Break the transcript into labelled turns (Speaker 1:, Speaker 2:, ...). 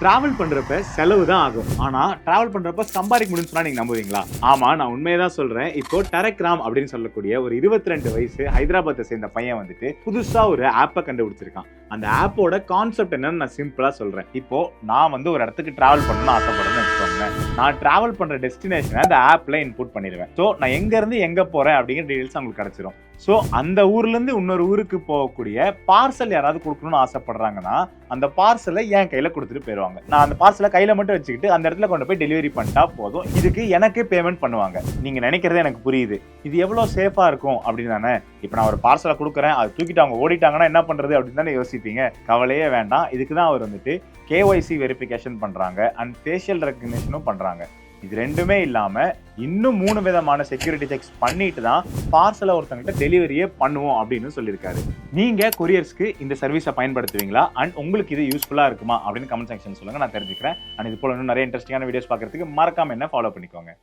Speaker 1: Travel பண்றப்ப செலவு தான் ஆகும். ஆனா டிராவல் பண்றப்ப சம்பாதிக்க முடியும்னு சொன்னா நீங்க நம்புவீங்களா? ஆமா, நான் உண்மையை தான் சொல்றேன். இப்போ டெரக்ராம் அப்படின்னு சொல்லக்கூடிய ஒரு 22 வயசு ஹைதராபாத்தை சேர்ந்த பையன் வந்துட்டு புதுசா ஒரு ஆப்பை கண்டுபிடிச்சிருக்கான். அந்த ஆப்போட கான்செப்ட் என்னன்னு நான் சிம்பிளா சொல்றேன். இப்போ நான் வந்து ஒரு இடத்துக்கு டிராவல் பண்ணணும்னு ஆசைப்படுறேன்னு வச்சுக்கோங்க. நான் டிராவல் பண்ற டெஸ்டினேஷனை அந்த ஆப்ல இன்புட் பண்ணிடுவேன். ஸோ நான் எங்க இருந்து எங்க போறேன் அப்படிங்கிற டீடைல்ஸ் உங்களுக்கு கிடைச்சிரும். ஸோ அந்த ஊர்ல இருந்து இன்னொரு ஊருக்கு போகக்கூடிய பார்சல் யாராவது கொடுக்கணும்னு ஆசைப்படுறாங்கன்னா அந்த பார்சலை என் கையில கொடுத்துட்டு போயிடுவாங்க. நான் அந்த பார்சலை கையில மட்டும் வச்சுக்கிட்டு அந்த இடத்துல கொண்டு போய் டெலிவரி பண்ணிட்டா போதும். இதுக்கு எனக்கு பேமெண்ட் பண்ணுவாங்க. நீங்க நினைக்கிறது எனக்கு புரியுது. இது எவ்வளவு சேஃபா இருக்கும் அப்படின்னு தானே. இப்போ நான் ஒரு பார்சலை கொடுக்குறேன், அதை தூக்கிட்டு அவங்க ஓடிட்டாங்கன்னா என்ன பண்றது அப்படின்னு தானே யோசிப்பீங்க. கவலையே வேண்டாம். இதுக்கு தான் அவர் வந்துட்டு KYC வெரிஃபிகேஷன் பண்றாங்க அண்ட் ஃபேஷியல் ரெகக்னிஷனும் பண்றாங்க. இது ரெண்டுமே இல்லாம இன்னும் 3 விதமான செக்யூரிட்டி செக்ஸ் பண்ணிட்டு தான் பார்சலை ஒருத்தங்கிட்ட டெலிவரியே பண்ணுவோம் அப்படின்னு சொல்லியிருக்காரு. நீங்க கொரியர்ஸ்க்கு இந்த சர்வீஸை பயன்படுத்துவீங்களா? அண்ட் உங்களுக்கு இது யூஸ்ஃபுல்லா இருக்குமா அப்படின்னு கமெண்ட் செக்ஷன் சொல்லுங்க, நான் தெரிஞ்சுக்கிறேன். அண்ட் இது போல இன்னும் நிறைய இன்ட்ரெஸ்டிங்கான வீடியோஸ் பார்க்கறதுக்கு மறக்காம என்ன ஃபாலோ பண்ணிக்கோங்க.